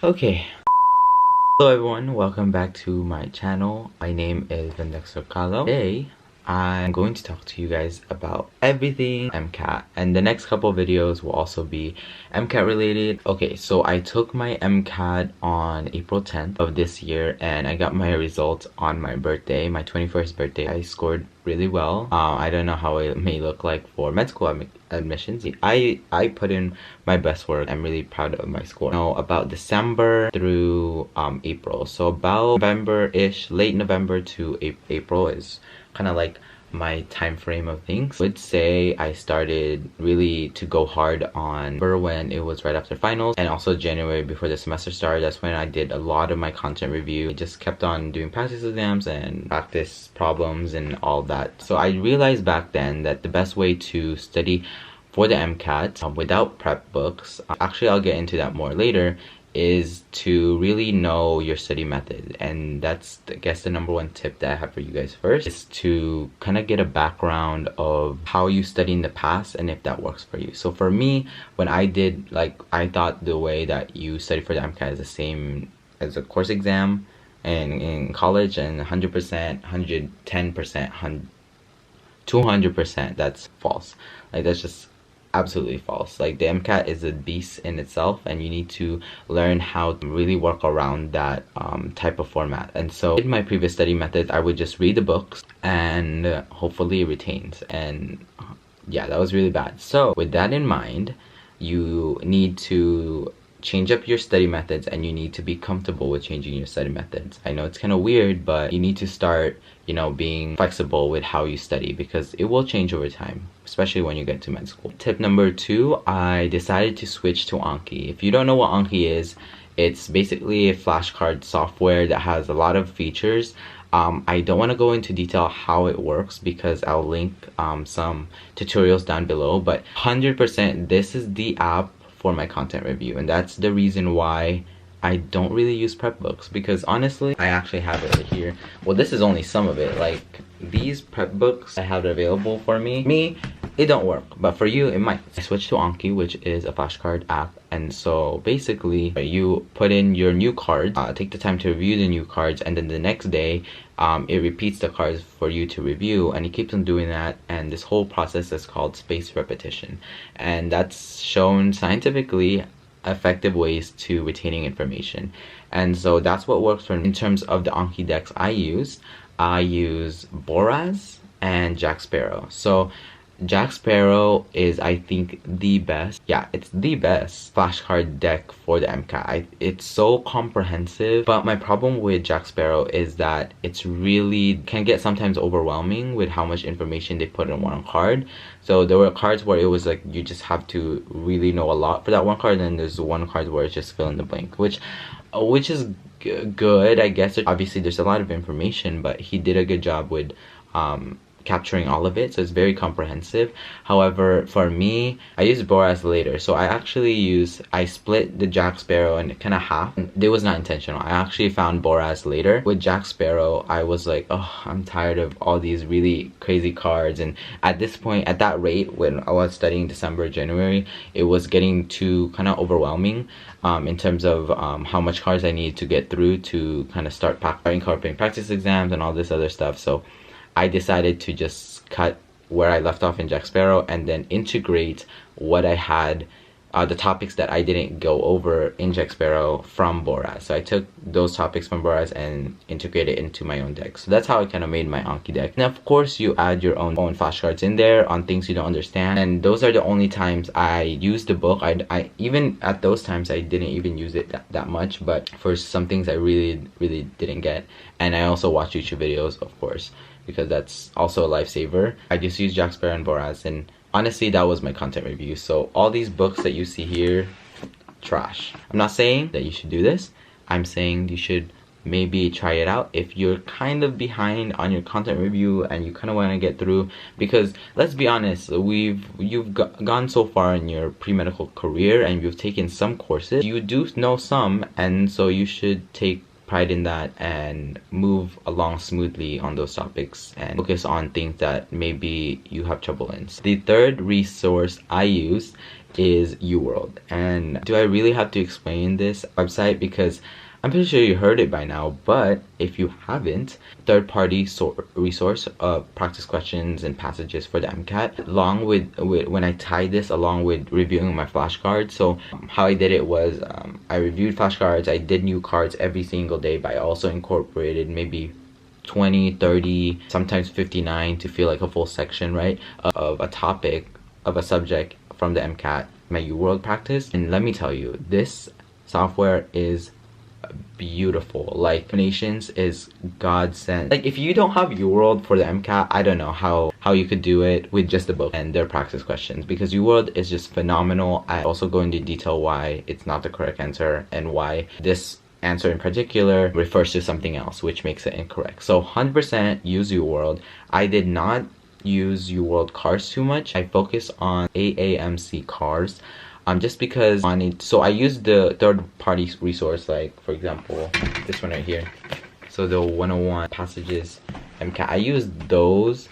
Okay. Hello everyone, welcome back to my channel. My name is Dexter Calo. Today, I'm going to talk to you guys about everything MCAT, and the next couple of videos will also be MCAT related. Okay, so I took my MCAT on April 10th of this year, and I got my results on my birthday, my 21st birthday. I scored really well. I don't know how it may look like for med school admissions. I put in my best work. I'm really proud of my score. Now, about December through April, so about November-ish, late November to April is kind of like my time frame of things. I would say I started really to go hard on when it was right after finals, and also January before the semester started. That's when I did a lot of my content review. I just kept on doing practice exams and practice problems and all that. So I realized back then that the best way to study for the MCAT without prep books, actually I'll get into that more later, is to really know your study method. And that's, I guess, the number one tip that I have for you guys first, is to kind of get a background of how you study in the past and if that works for you. So for me, when I did, I thought the way that you study for the MCAT is the same as a course exam and in college, and 100%, 110%, 200%, that's false. That's just absolutely false. The MCAT is a beast in itself, and you need to learn how to really work around that type of format. And so in my previous study methods, I would just read the books and hopefully it retains. And yeah, that was really bad. So with that in mind, you need to change up your study methods, and you need to be comfortable with changing your study methods. I know it's kind of weird, but you need to start, being flexible with how you study, because it will change over time, especially when you get to med school. Tip number 2, I decided to switch to Anki. If you don't know what Anki is, it's basically a flashcard software that has a lot of features. I don't want to go into detail how it works because I'll link some tutorials down below, but 100% this is the app for my content review, and that's the reason why I don't really use prep books, because honestly, I actually have it right here. Well, this is only some of it. These prep books I have available for me, it don't work, but for you, it might. I switched to Anki, which is a flashcard app, and so basically, you put in your new cards, take the time to review the new cards, and then the next day, it repeats the cards for you to review, and it keeps on doing that. And this whole process is called spaced repetition, and that's shown scientifically effective ways to retaining information. And so that's what works for me. In terms of the Anki Decks I use Boraz and Jack Sparrow. So Jack Sparrow is, I think, the best. Yeah, it's the best flashcard deck for the MCAT. It's so comprehensive, but my problem with Jack Sparrow is that it's really can get sometimes overwhelming with how much information they put in one card. So there were cards where it was you just have to really know a lot for that one card, and then there's one card where it's just fill in the blank, which is good, I guess. Obviously there's a lot of information, but he did a good job with capturing all of it, so it's very comprehensive. However, for me, I use Boraz later, so I split the Jack Sparrow in kind of half. It was not intentional. I actually found Boraz later. With Jack Sparrow, I was like, oh, I'm tired of all these really crazy cards, and at this point, at that rate, when I was studying December, January, it was getting too kind of overwhelming in terms of how much cards I needed to get through to kind of start incorporating practice exams and all this other stuff. So I decided to just cut where I left off in Jack Sparrow and then integrate what I had, the topics that I didn't go over in Jack Sparrow from Boraz. So I took those topics from Boraz and integrated it into my own deck. So that's how I kind of made my Anki deck. And of course, you add your own flashcards in there on things you don't understand. And those are the only times I use the book. I even at those times, I didn't even use it that much. But for some things I really didn't get. And I also watch YouTube videos, of course, because that's also a lifesaver. I just use Jack Sparrow and Boraz, and honestly, that was my content review. So all these books that you see here, trash. I'm not saying that you should do this. I'm saying you should maybe try it out if you're kind of behind on your content review and you kind of want to get through, because let's be honest, you've gone so far in your pre-medical career and you've taken some courses. You do know some, and so you should take pride in that and move along smoothly on those topics and focus on things that maybe you have trouble in. So the third resource I use is UWorld. And do I really have to explain this website? Because I'm pretty sure you heard it by now, but if you haven't, third-party resource of practice questions and passages for the MCAT, along with when I tied this along with reviewing my flashcards. So how I did it was I reviewed flashcards, I did new cards every single day, but I also incorporated maybe 20, 30, sometimes 59 to feel like a full section, right, of a topic, of a subject from the MCAT, my UWorld practice. And let me tell you, this software is beautiful. Like, Nations is godsend. Like, if you don't have UWorld for the MCAT, I don't know how you could do it with just the book and their practice questions, because UWorld is just phenomenal. I also go into detail why it's not the correct answer and why this answer in particular refers to something else, which makes it incorrect. So 100% use UWorld. I did not use UWorld cars too much. I focus on AAMC cars. Just because so I use the third-party resource, like for example this one right here, so the 101 passages MCAT. I use those,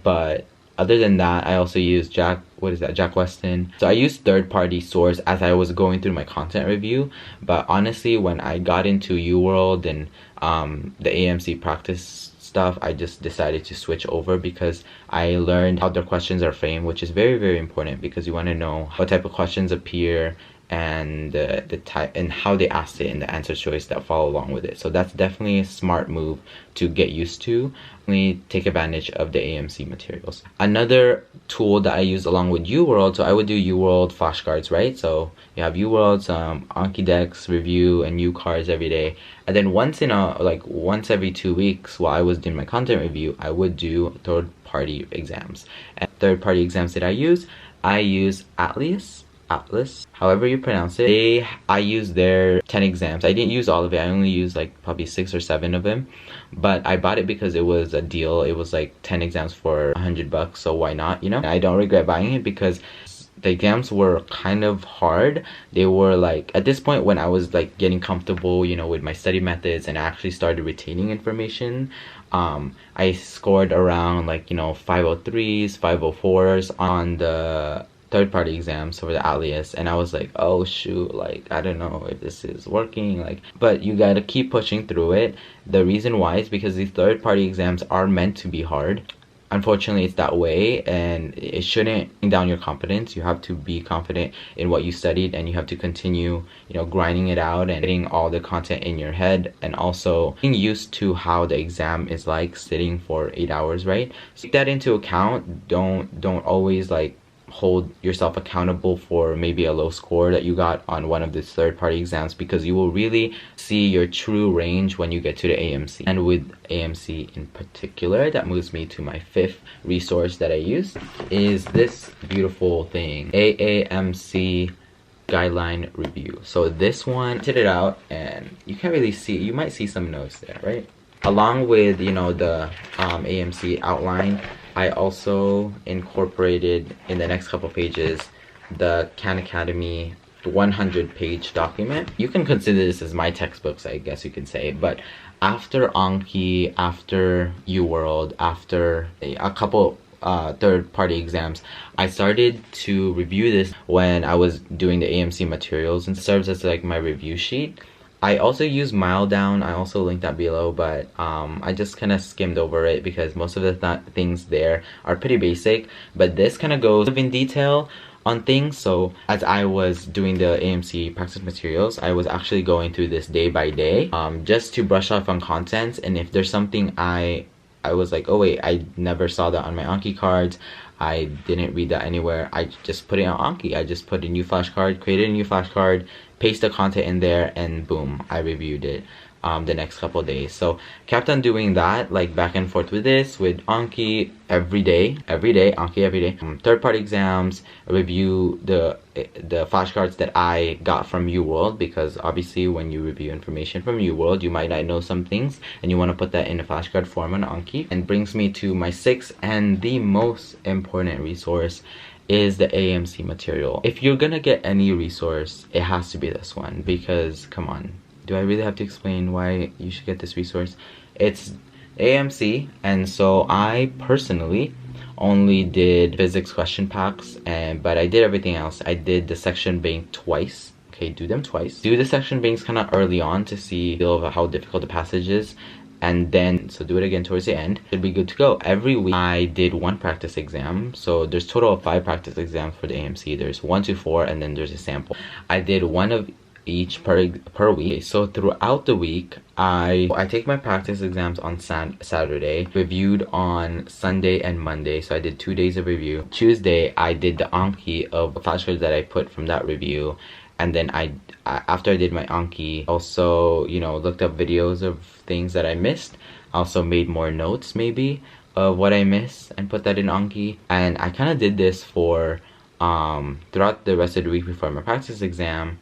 but other than that I also use Jack Weston. So I use third-party source as I was going through my content review. But honestly, when I got into UWorld and the AMC practice stuff, I just decided to switch over because I learned how their questions are framed, which is very, very important, because you want to know what type of questions appear and the type and how they asked it and the answer choice that follow along with it. So that's definitely a smart move to get used to. Only take advantage of the AMC materials. Another tool that I use along with UWorld, so I would do UWorld flashcards, right? So you have UWorld's Anki Decks review and new cards every day, and then once every 2 weeks while I was doing my content review, I would do third-party exams. And third-party exams that I use Atlas, however you pronounce it. I used their 10 exams. I didn't use all of it. I only used like probably 6 or 7 of them, but I bought it because it was a deal. It was like 10 exams for $100, so why not, you know? I don't regret buying it because the exams were kind of hard. They were like, at this point when I was like getting comfortable, you know, with my study methods and I actually started retaining information, I scored around like, you know, 503s, 504s on the third-party exams for the alias, and I was like, oh shoot, like I don't know if this is working, like, but you gotta keep pushing through it. The reason why is because these third-party exams are meant to be hard. Unfortunately, it's that way, and it shouldn't bring down your confidence. You have to be confident in what you studied, and you have to continue, you know, grinding it out and getting all the content in your head, and also being used to how the exam is like sitting for 8 hours, right? So take that into account. Don't always like hold yourself accountable for maybe a low score that you got on one of the third-party exams, because you will really see your true range when you get to the AMC. And with AMC in particular, that moves me to my 5th resource that I use, is this beautiful thing, AAMC guideline review. So this one, I printed it out and you can't really see, you might see some notes there, right? Along with, you know, the AMC outline, I also incorporated in the next couple pages the Khan Academy 100-page document. You can consider this as my textbooks, I guess you could say, but after Anki, after UWorld, after a couple third-party exams, I started to review this when I was doing the AMC materials, and serves as like my review sheet. I also use Miledown. I also linked that below, but I just kind of skimmed over it because most of the things there are pretty basic, but this kind of goes in detail on things. So as I was doing the AMC practice materials, I was actually going through this day by day, just to brush off on content. And if there's something I was like, oh wait, I never saw that on my Anki cards, I didn't read that anywhere, I just put it on Anki. I just put a new flashcard, created a new flashcard, paste the content in there, and boom, I reviewed it the next couple days. So kept on doing that, like back and forth with this, with Anki every day, Anki every day. Third-party exams, review the flashcards that I got from UWorld, because obviously when you review information from UWorld, you might not know some things, and you want to put that in a flashcard form on Anki. And brings me to my 6th and the most important resource, is the AMC material. If you're gonna get any resource, it has to be this one, because come on, do I really have to explain why you should get this resource? It's AMC, and so I personally only did physics question packs, but I did everything else. I did the section bank twice. Okay, do them twice. Do the section banks kind of early on to feel how difficult the passage is, and then so do it again towards the end. Should be good to go. Every week I did one practice exam, so there's total of 5 practice exams for the AMC. There's 1 to 4, and then there's a sample. I did one of each per week. So throughout the week, I take my practice exams on Saturday, reviewed on Sunday and Monday. So I did 2 days of review. Tuesday, I did the Anki of flashcards that I put from that review, and then after I did my Anki, also, you know, looked up videos of things that I missed. Also made more notes maybe of what I missed and put that in Anki. And I kind of did this for throughout the rest of the week before my practice exam,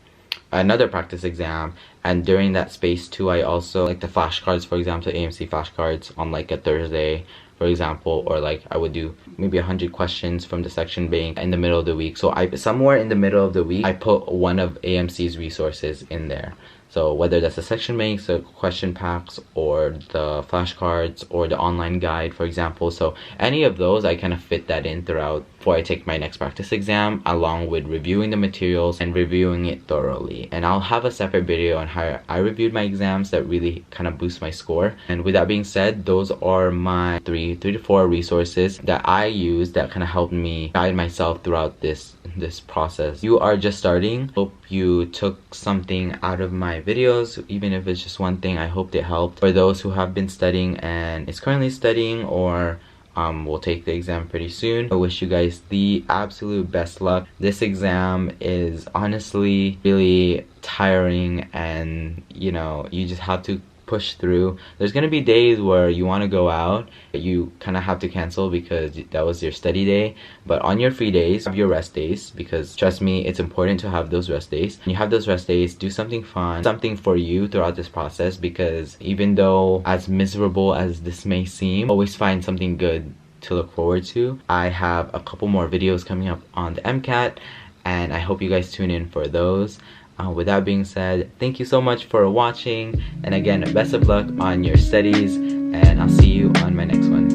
another practice exam, and during that space too, I also like the flashcards, for example, AMC flashcards on like a Thursday, for example, or like I would do maybe 100 questions from the section bank in the middle of the week. So somewhere in the middle of the week, I put one of AMC's resources in there. So whether that's the section banks, the question packs, or the flashcards, or the online guide, for example. So any of those, I kind of fit that in throughout before I take my next practice exam, along with reviewing the materials and reviewing it thoroughly. And I'll have a separate video on how I reviewed my exams that really kind of boost my score. And with that being said, those are my three to four resources that I use that kind of helped me guide myself throughout this process. You are just starting. Hope you took something out of my videos, even if it's just one thing. I hope it helped. For those who have been studying and is currently studying, or will take the exam pretty soon, I wish you guys the absolute best luck. This exam is honestly really tiring, and you know, you just have to push through. There's gonna be days where you want to go out, but you kind of have to cancel because that was your study day. But on your free days, have your rest days, because trust me, it's important to have those rest days. When you have those rest days, do something fun, something for you throughout this process, because even though as miserable as this may seem, always find something good to look forward to. I have a couple more videos coming up on the MCAT, and I hope you guys tune in for those. With that being said, thank you so much for watching, and again, best of luck on your studies, and I'll see you on my next one.